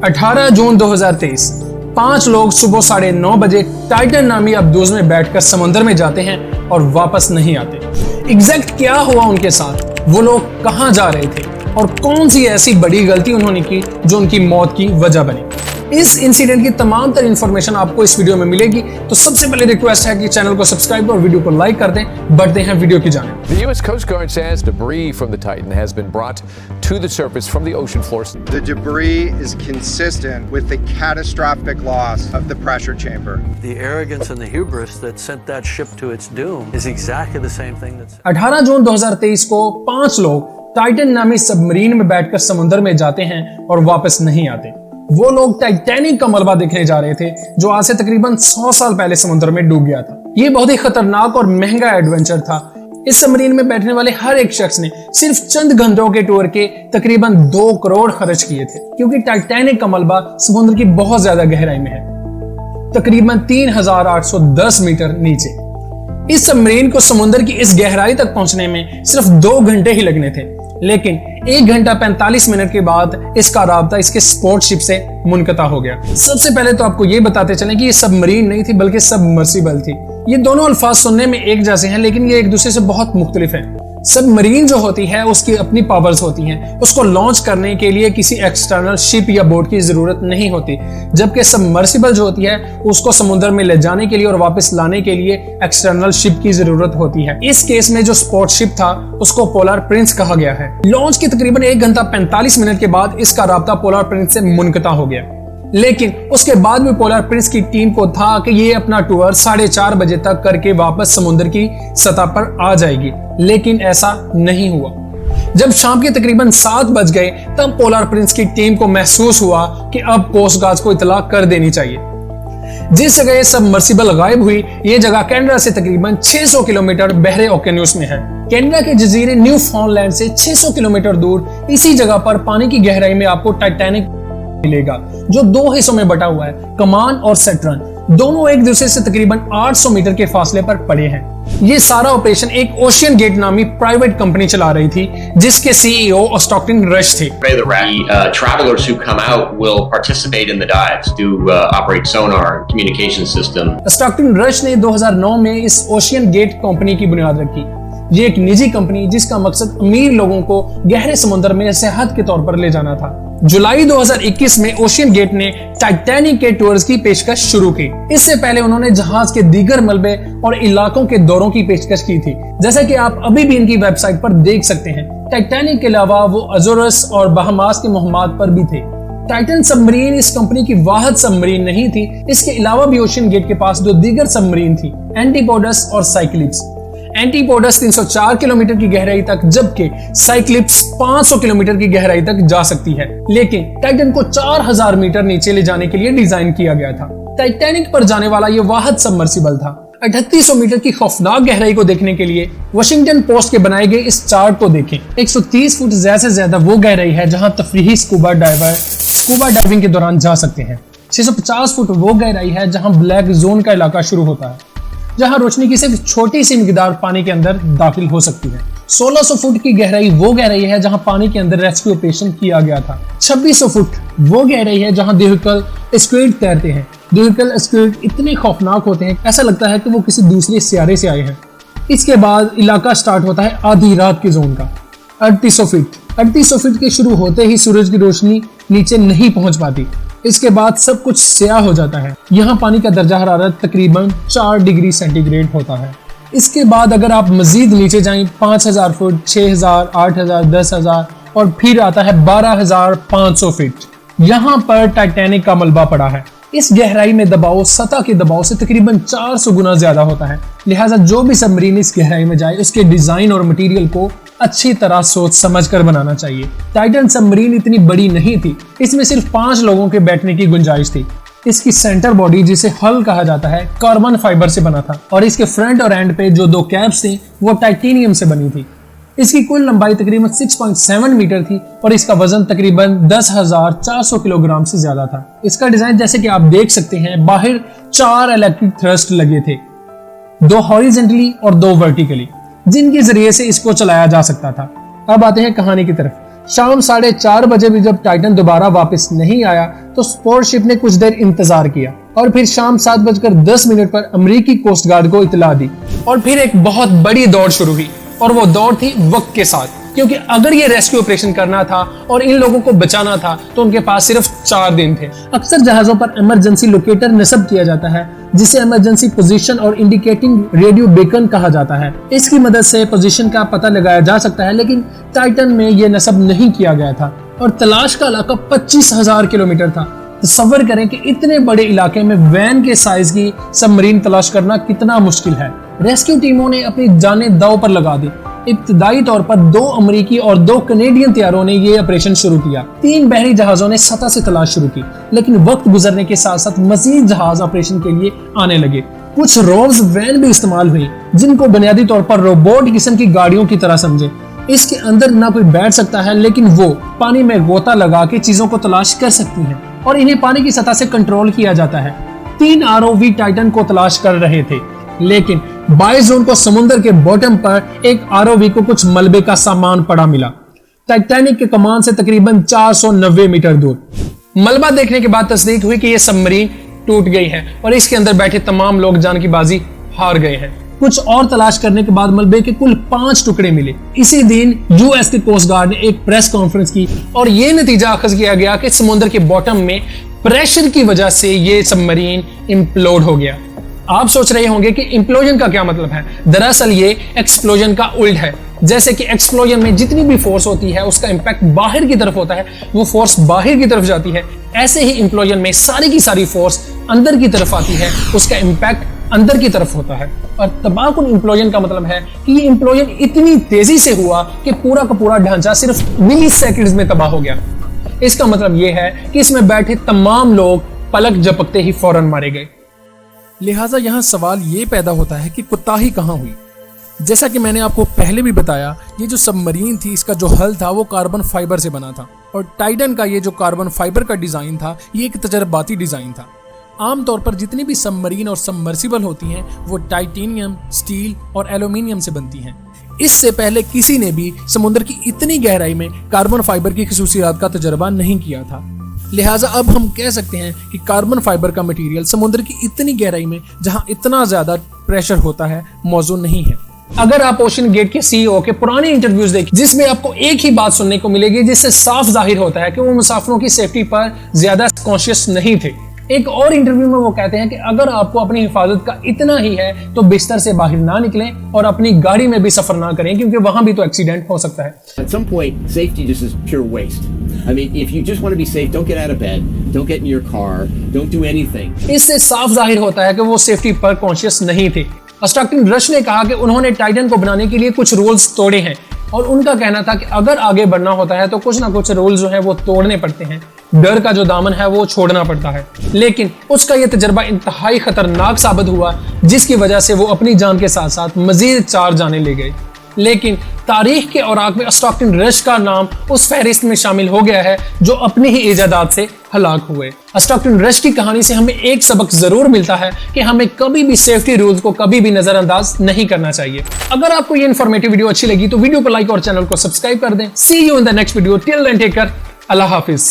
18 जून 2023 5 लोग सुबह 9:30 बजे टाइटन नामी अब्दूज में बैठकर समंदर में जाते हैं और वापस नहीं आते। एग्जैक्ट क्या हुआ उनके साथ, वो लोग कहां जा रहे थे और कौन सी ऐसी बड़ी गलती उन्होंने की जो उनकी मौत की वजह बनी। इस इंसिडेंट की तमाम तरह इंफॉर्मेशन आपको इस वीडियो में मिलेगी। तो सबसे पहले रिक्वेस्ट है कि चैनल को सब्सक्राइब और वीडियो को लाइक कर दें। बढ़ते हैं वीडियो की जानिब। The U.S. Coast Guard says debris from the Titan has been brought to the surface from the ocean floor. The debris is consistent with the catastrophic loss of the pressure chamber. The arrogance and the hubris that sent that ship to its doom is exactly the same thing that's 18 जून 2023 को 5 लोग Titan नामी submarine में बैठकर समुद्र में जाते हैं और वापस नहीं आते। वो लोग टाइटैनिक का मलबा देखने जा रहे थे जो आज से तकरीबन 100 साल पहले समुद्र में डूब गया था। ये बहुत ही खतरनाक और महंगा एडवेंचर था। इस सबमरीन में बैठने वाले हर एक शख्स ने सिर्फ चंद घंटों के टूर के तकरीबन 2 करोड़ खर्च किए थे, क्योंकि टाइटैनिक का मलबा समुद्र की बहुत ज्यादा गहराई में है, तकरीबन 3810 मीटर नीचे। इस सबमरीन को समुद्र की इस गहराई तक पहुंचने में सिर्फ 2 घंटे ही लगने थे, लेकिन 1 घंटा 45 मिनट के बाद इसका राब्ता इसके स्पोर्ट शिप से मुनक़ता हो गया। सबसे पहले तो आपको ये बताते चलें कि ये सबमरीन नहीं थी बल्कि सबमर्सिबल थी। ये दोनों अल्फाज सुनने में एक जैसे हैं, लेकिन ये एक दूसरे से बहुत मुख्तलिफ हैं। सबमरीन जो होती है उसकी अपनी पावर्स होती हैं, उसको लॉन्च करने के लिए किसी एक्सटर्नल शिप या बोट की जरूरत नहीं होती, जबकि सबमर्सिबल जो होती है उसको समुद्र में ले जाने के लिए और वापस लाने के लिए एक्सटर्नल शिप की जरूरत होती है। इस केस में जो स्पोर्ट शिप था उसको पोलर प्रिंस कहा गया है। लॉन्च के तकरीबन 1 घंटा 45 मिनट के बाद इसका राब्ता पोलर प्रिंस से मुनक़ता हो गया, लेकिन उसके बाद भी पोलर प्रिंस की टीम को था कि ये अपना टूर 4:30 बजे तक करके वापस समुद्र की सतह पर आ जाएगी, लेकिन ऐसा नहीं हुआ। जब शाम के तकरीबन 7 बज गए तब पोलर प्रिंस की टीम को महसूस हुआ कि अब कोस्ट गार्ड को इतला कर देनी चाहिए। जिस जगह ये सबमर्सिबल गायब हुई, ये जगह कनाडा से तकरीबन 600 किलोमीटर बहरे ओकेन्यूस में है। कनाडा के जजीरे न्यू फाउंडलैंड से 600 किलोमीटर दूर इसी जगह पर पानी की गहराई में आपको टाइटैनिक मिलेगा, जो 2 हिस्सों में बटा हुआ है। कमान और सेट्रन दोनों एक दूसरे से तकरीबन 800 मीटर के फासले पर पड़े हैं। ये सारा ऑपरेशन एक ओशियन गेट नामी प्राइवेट कंपनी चला रही थी, जिसके सीईओ स्टॉकटन रश थे। Travelers who come out will participate in the dives to operate sonar and communication system. Stockton rush ने 2009 में इस ओशियन गेट कंपनी की बुनियाद रखी। ये एक निजी कंपनी जिसका मकसद अमीर लोगों को गहरे समुद्र में सेहत के तौर पर ले जाना था। जुलाई 2021 में ओशियन गेट ने टाइटैनिक के टूर्स की पेशकश शुरू की। इससे पहले उन्होंने जहाज के दीगर मलबे और इलाकों के दौरों की पेशकश की थी, जैसा कि आप अभी भी इनकी वेबसाइट पर देख सकते हैं। टाइटैनिक के अलावा वो अज़ोरस और बहामास के मुहिमात पर भी थे। टाइटन सबमरीन इस कंपनी की वाहिद सबमरीन नहीं थी। इसके अलावा भी ओशियन गेट के पास 2 दीगर सबमरीन थी, एंटीपोडस और साइक्लिप्स। एंटीपोडस 304 किलोमीटर की गहराई तक, जबकि साइक्लिप्स 500 किलोमीटर की गहराई तक जा सकती है, लेकिन टाइटन को 4000 मीटर नीचे ले जाने के लिए डिजाइन किया गया था। टाइटैनिक पर जाने वाला यह वाहिद सबमर्सिबल था। 3800 मीटर की खौफनाक गहराई को देखने के लिए वाशिंगटन पोस्ट के बनाए गए इस चार्ट को देखें। 130 फुट से ज्यादा वो गहराई है जहां तफरीही स्कूबा डाइवर स्कूबा डाइविंग के दौरान जा सकते हैं। 650 फुट वो गहराई है जहां ब्लैक जोन का इलाका शुरू होता है, जहां रोशनी की सिर्फ छोटी सी मिकदार पानी के अंदर दाखिल हो सकती है। 1600 फुट की गहराई वो गहराई है जहां पानी के अंदर रेस्क्यू ऑपरेशन किया गया था। 2600 फुट वो गहराई है जहां व्हीकल स्क्विड तैरते हैं। व्हीकल स्क्विड इतने खौफनाक होते हैं, ऐसा लगता है कि वो किसी दूसरे सियारे से आए हैं। इसके बाद इलाका स्टार्ट होता है आधी रात की जोन का। 3800 फीट के शुरू होते ही सूरज की रोशनी नीचे नहीं पहुंच पाती। इसके बाद सब कुछ स्याह हो जाता है। यहाँ पानी का दर्जा हरारत तकरीबन 4 डिग्री सेंटीग्रेड होता है। इसके बाद अगर आप मजीद नीचे जाएं 5000 फुट, 6000, 8000, 10000 और फिर आता है 12500 फीट। यहाँ पर टाइटैनिक का मलबा पड़ा है। इस गहराई में दबाव सतह के दबाव से तकरीबन 400 गुना ज्यादा होता है। लिहाजा जो भी सबमरीन इस गहराई में जाए उसके डिजाइन और मटेरियल को अच्छी तरह सोच समझ कर बनाना चाहिए। टाइटन सबमरीन इतनी बड़ी नहीं थी, इसमें सिर्फ 5 लोगों के बैठने की गुंजाइश थी। इसकी सेंटर बॉडी, जिसे हल कहा जाता है, कार्बन फाइबर से बना था और इसके फ्रंट और एंड पे जो 2 कैप्स थी वो टाइटेनियम से बनी थी। इसकी कुल लंबाई तकरीबन 6.7 मीटर थी और इसका वजन तकरीबन 10,400 किलोग्राम से ज्यादा था। इसका डिजाइन जैसे कि आप देख सकते हैं, बाहर 4 इलेक्ट्रिक थ्रस्ट लगे थे, 2 हॉरिजॉन्टली और 2 वर्टिकली, जिनके जरिए से इसको चलाया जा सकता था। अब आते हैं कहानी की तरफ। शाम 4:30 बजे भी जब टाइटन दोबारा वापस नहीं आया तो स्पोर्ट शिप ने कुछ देर इंतजार किया और फिर शाम 7:10 पर अमेरिकी कोस्ट गार्ड को इतला दी और फिर एक बहुत बड़ी दौड़ शुरू हुई और वो दौड़ थी वक्त के साथ, क्योंकि अगर ये रेस्क्यू ऑपरेशन करना था और इन लोगों को बचाना था तो उनके पास सिर्फ 4 दिन थे। अक्सर जहाजों पर इमरजेंसी लोकेटर नस्ब किया जाता है जिसे इमरजेंसी पोजीशन और इंडिकेटिंग रेडियो बेकन कहा जाता है। इसकी मदद से पोजीशन का पता लगाया जा सकता है, लेकिन टाइटन में ये नस्ब नहीं किया गया था और तलाश का इलाका 25,000 किलोमीटर था। तसव्वुर करें कि इतने बड़े इलाके में वैन के साइज की सबमरीन तलाश करना कितना मुश्किल है। रेस्क्यू टीमों ने अपनी जानें दांव पर लगा दी। इब्तदाई तौर पर 2 अमेरिकी और 2 कनेडियन तैयारों ने यह ऑपरेशन शुरू किया। 3 बहरी जहाजों ने सतह से तलाश शुरू की, लेकिन वक्त गुजरने के साथ साथ मजीद जहाज ऑपरेशन के लिए आने लगे। कुछ रोव्स वैन भी इस्तेमाल हुई जिनको बुनियादी तौर पर रोबोट किस्म की गाड़ियों की तरह समझे। इसके अंदर ना कोई बैठ सकता है, लेकिन वो पानी में गोता लगा के चीजों को तलाश कर सकती हैं और इन्हें पानी की सतह से कंट्रोल किया जाता है। 3 ROV टाइटन को तलाश कर रहे थे, लेकिन 22 जून को समुद्र के बॉटम पर एक ROV को कुछ मलबे का सामान पड़ा मिला, टाइटैनिक के कमान से तकरीबन 490 मीटर दूर। मलबा देखने के बाद तस्दीक हुई कि यह सबमरीन टूट गई है और इसके अंदर बैठे तमाम लोग जान की बाजी हार गए हैं। कुछ और तलाश करने के बाद मलबे के कुल 5 टुकड़े मिले। इसी दिन यूएस के कोस्ट गार्ड ने एक प्रेस कॉन्फ्रेंस की और यह नतीजा अखज किया गया कि समुद्र के बॉटम में प्रेशर की वजह से यह सबमरीन इम्प्लोड हो गया। आप सोच रहे होंगे कि इम्प्लोजन का क्या मतलब है। दरअसल ये एक्सप्लोजन का उल्ट है। जैसे कि एक्सप्लोजन में जितनी भी फोर्स होती है उसका इंपैक्ट बाहर की तरफ होता है, वो फोर्स बाहर की तरफ जाती है। ऐसे ही इम्प्लोजन में सारी की सारी फोर्स अंदर की तरफ आती है, उसका इंपैक्ट अंदर की तरफ होता है। और तबाहकुन इम्प्लोजन का मतलब है कि ये इम्प्लोजन इतनी तेजी से हुआ कि पूरा का पूरा ढांचा सिर्फ मिली सेकंड्स में तबाह हो गया। इसका मतलब यह है कि इसमें बैठे तमाम लोग पलक झपकते ही फौरन मारे गए। लिहाजा यहाँ सवाल ये पैदा होता है कि कुताही कहाँ हुई। जैसा कि मैंने आपको पहले भी बताया, ये जो सबमरीन थी इसका जो हल था वो कार्बन फाइबर से बना था और टाइटन का ये जो कार्बन फाइबर का डिजाइन था ये एक तजर्बाती डिजाइन था। आमतौर पर जितनी भी सबमरीन और सबमर्सिबल होती हैं वो टाइटेनियम, स्टील और एल्यूमिनियम से बनती हैं। इससे पहले किसी ने भी समुद्र की इतनी गहराई में कार्बन फाइबर की खसूसियात का तजर्बा नहीं किया था। लिहाजा अब हम कह सकते हैं कि कार्बन फाइबर का मटेरियल समुद्र की इतनी गहराई में जहां इतना ज्यादा प्रेशर होता है मौजूद नहीं है। अगर आप ओशन गेट के CEO के पुराने इंटरव्यूज देखें जिसमें आपको एक ही बात सुनने को मिलेगी, जिससे साफ जाहिर होता है कि वो मुसाफिरों की सेफ्टी पर ज्यादा कॉन्शियस नहीं थे। एक और इंटरव्यू में वो कहते हैं कि अगर आपको अपनी हिफाजत का इतना ही है तो बिस्तर से बाहर ना निकलें और अपनी गाड़ी में भी सफर ना करें, क्योंकि वहां भी तो एक्सीडेंट हो सकता है। At some point, safety just is pure waste. I mean, if you just want to be safe, don't get out of bed, don't get in your car, don't do anything. इससे साफ जाहिर होता है कि वो सेफ्टी पर conscious नहीं थे। स्टॉकटन रश ने कहा कि उन्होंने टाइटन को बनाने के लिए कुछ रूल्स तोड़े हैं और उनका कहना था कि अगर आगे बढ़ना होता है तो कुछ ना कुछ रूल्स जो है वो तोड़ने पड़ते हैं। डर का जो दामन है वो छोड़ना पड़ता है। लेकिन उसका यह तजर्बा इंतहाई खतरनाक साबित हुआ, जिसकी वजह से वो अपनी जान के साथ साथ मजीद 4 जानें ले गए। लेकिन तारीख के औराक में स्टॉकटन रश का नाम उस फहरिस्त में शामिल हो गया है जो अपनी ही इजादात से हलाक हुए। स्टॉकटन रश की कहानी से हमें एक सबक जरूर मिलता है कि हमें कभी भी सेफ्टी रूल्स को कभी भी नजरअंदाज नहीं करना चाहिए। अगर आपको ये इन्फॉर्मेटिव वीडियो अच्छी लगी तो वीडियो को लाइक और चैनल को सब्सक्राइब कर दें। See you in the next video. Till then take care. अल्लाह हाफिज।